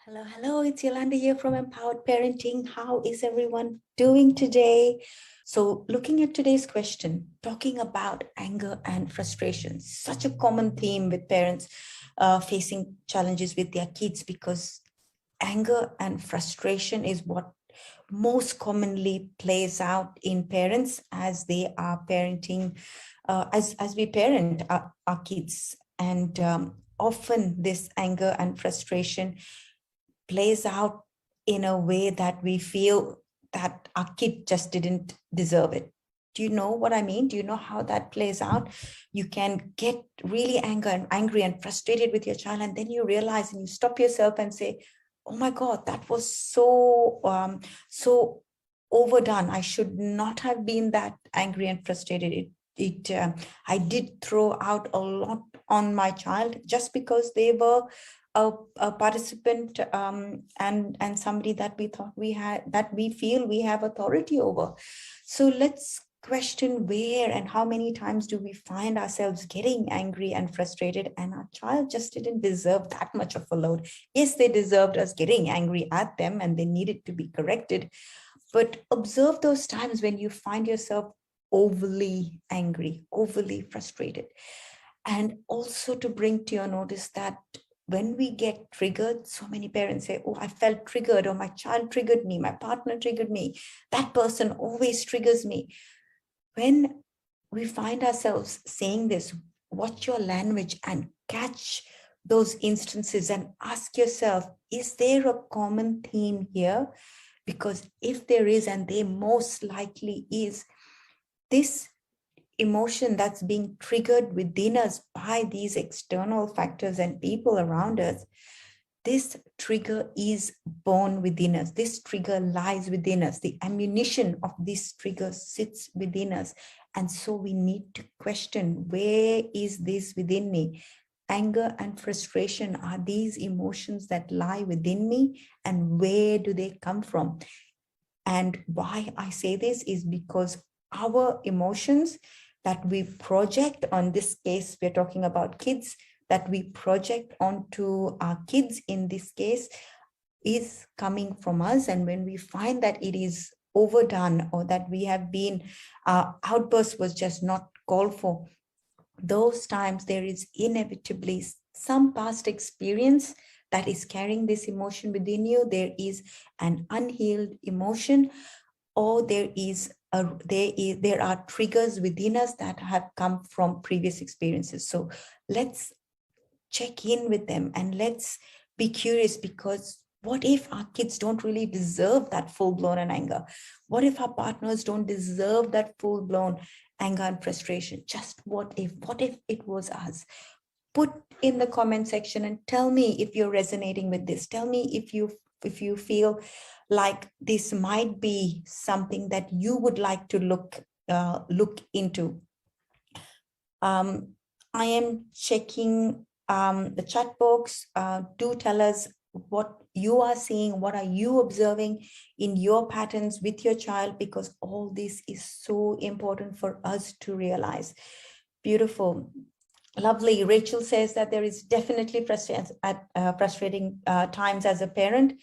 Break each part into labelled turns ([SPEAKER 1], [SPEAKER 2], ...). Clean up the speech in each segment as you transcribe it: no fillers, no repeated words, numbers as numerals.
[SPEAKER 1] Hello, hello. It's Yolanda here from Empowered Parenting. How is everyone doing today? So, looking at today's question, talking about anger and frustration, such a common theme with parents facing challenges with their kids because anger and frustration is what most commonly plays out in parents as they are parenting, as we parent our kids. And often this anger and frustration plays out in a way that we feel that our kid just didn't deserve it. Do you know what I mean? Do you know how that plays out? You can get really angry and frustrated with your child, and then you realize and you stop yourself and say, "Oh my God, that was so overdone. I should not have been that angry and frustrated. I did throw out a lot on my child just because they were a participant and somebody that we thought we had, that we feel we have authority over." So let's question where and how many times do we find ourselves getting angry and frustrated, and our child just didn't deserve that much of a load. Yes, they deserved us getting angry at them and they needed to be corrected, but observe those times when you find yourself overly angry, overly frustrated. And also to bring to your notice that when we get triggered, so many parents say, "Oh, I felt triggered," or "My child triggered me, my partner triggered me, that person always triggers me." When we find ourselves saying this, watch your language and catch those instances and ask yourself, is there a common theme here? Because if there is, and there most likely is, this emotion that's being triggered within us by these external factors and people around us, this trigger is born within us. This trigger lies within us. The ammunition of this trigger sits within us. And so we need to question, where is this within me? Anger and frustration are these emotions that lie within me, and where do they come from? And why I say this is because our emotions that we project, on this case, we're talking about kids, that we project onto our kids in this case, is coming from us. And when we find that it is overdone, or that we have been, outburst was just not called for, those times there is inevitably some past experience that is carrying this emotion within you. There is an unhealed emotion, or there are triggers within us that have come from previous experiences. So let's check in with them and let's be curious, because what if our kids don't really deserve that full-blown anger? What if our partners don't deserve that full-blown anger and frustration? Just what if it was us? Put in the comment section and tell me if you're resonating with this. Tell me if you feel like this might be something that you would like to look into. I am checking the chat box. Do tell us what you are seeing, what are you observing in your patterns with your child, because all this is so important for us to realize. Beautiful. Lovely. Rachel says that there is definitely frustrating times as a parent,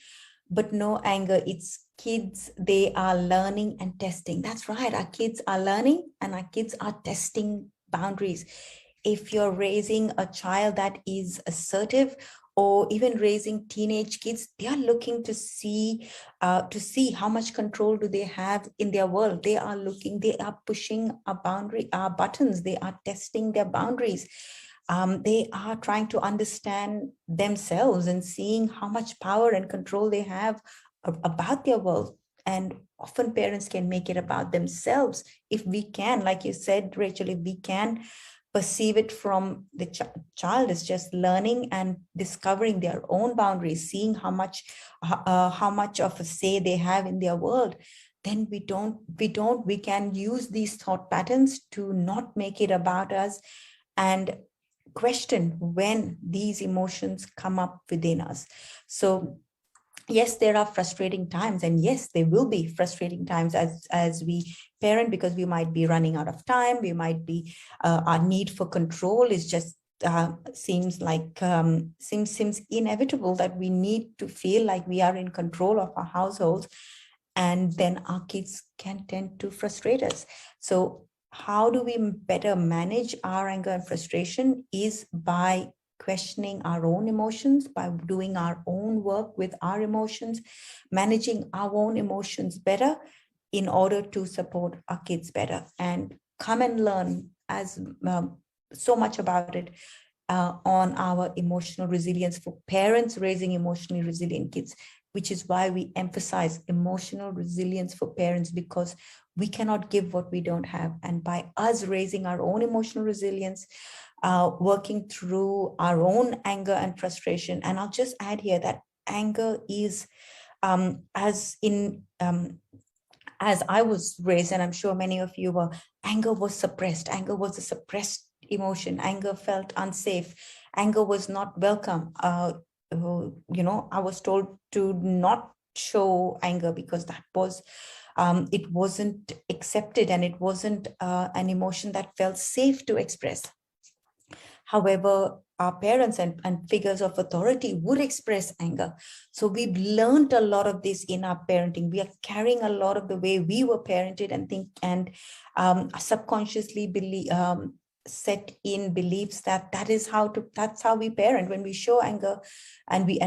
[SPEAKER 1] but no anger. It's kids, they are learning and testing. That's right. Our kids are learning and our kids are testing boundaries. If you're raising a child that is assertive, or even raising teenage kids, they are looking to see how much control do they have in their world. They are pushing a boundary, buttons. They are testing their boundaries. They are trying to understand themselves and seeing how much power and control they have about their world. And often parents can make it about themselves if we can, like you said, Rachel, if we can perceive it from the child is just learning and discovering their own boundaries, seeing how much of a say they have in their world, then we can use these thought patterns to not make it about us, and question when these emotions come up within us. So yes, there are frustrating times, and yes, there will be frustrating times as we parent, because we might be running out of time. We might be, our need for control is just seems like seems inevitable, that we need to feel like we are in control of our households, and then our kids can tend to frustrate us. So how do we better manage our anger and frustration is by questioning our own emotions, by doing our own work with our emotions, managing our own emotions better in order to support our kids better. And come and learn as so much about it on our emotional resilience for parents raising emotionally resilient kids, which is why we emphasize emotional resilience for parents, because we cannot give what we don't have. And by us raising our own emotional resilience, working through our own anger and frustration, and I'll just add here that anger is, as I was raised, and I'm sure many of you were, anger was suppressed. Anger was a suppressed emotion. Anger felt unsafe. Anger was not welcome. I was told to not show anger because that was, it wasn't accepted, and it wasn't an emotion that felt safe to express. However, our parents and figures of authority would express anger. So we've learned a lot of this in our parenting. We are carrying a lot of the way we were parented and subconsciously believe, set in beliefs that's how we parent. When we show anger and we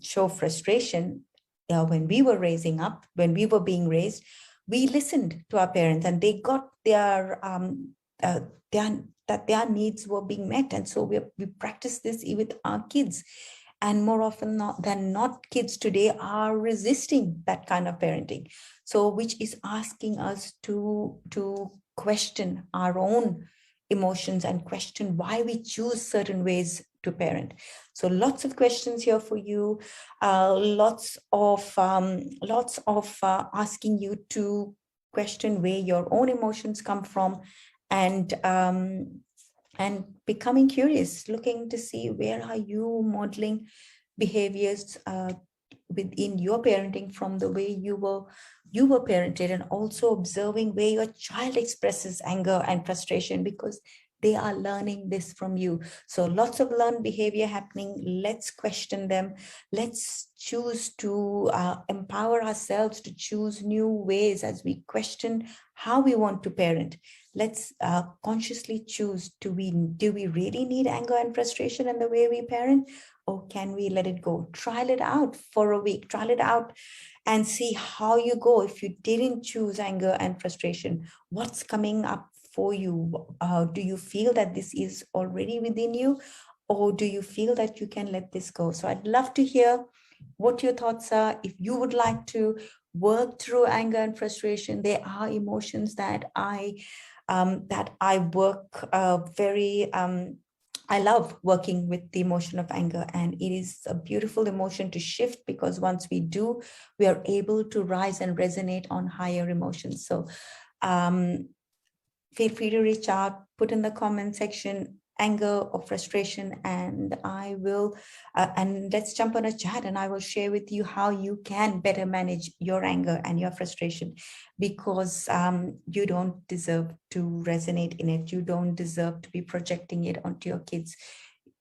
[SPEAKER 1] show frustration, when we were raising up, when we were being raised, we listened to our parents, and they got their that their needs were being met. And so we practice this with our kids. And more often than not, kids today are resisting that kind of parenting. So which is asking us to question our own emotions and question why we choose certain ways to parent. So lots of questions here for you, lots of asking you to question where your own emotions come from, and becoming curious, looking to see where are you modeling behaviors within your parenting from the way you were parented, and also observing where your child expresses anger and frustration, because they are learning this from you. So lots of learned behavior happening. Let's question them. Let's choose to empower ourselves to choose new ways as we question how we want to parent. Let's consciously choose, do we really need anger and frustration in the way we parent, or can we let it go? Trial it out for a week, trial it out and see how you go. If you didn't choose anger and frustration, what's coming up for you? Do you feel that this is already within you, or do you feel that you can let this go? So I'd love to hear what your thoughts are. If you would like to work through anger and frustration, there are emotions that I work very, I love working with the emotion of anger, and it is a beautiful emotion to shift, because once we do, we are able to rise and resonate on higher emotions. So feel free to reach out, put in the comment section anger or frustration, and I will, and let's jump on a chat, and I will share with you how you can better manage your anger and your frustration, because you don't deserve to resonate in it. You don't deserve to be projecting it onto your kids.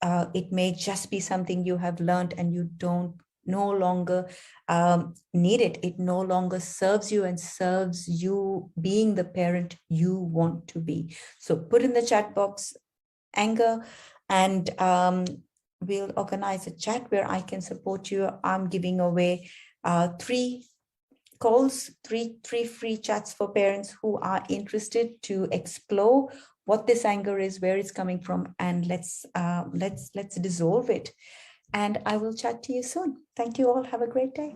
[SPEAKER 1] It may just be something you have learned, and you don't no longer need it. It no longer serves you and serves you being the parent you want to be. So put in the chat box anger, and we'll organize a chat where I can support you. I'm giving away 3 calls, three free chats for parents who are interested to explore what this anger is, where it's coming from, and let's dissolve it. And I will chat to you soon. Thank you all. Have a great day.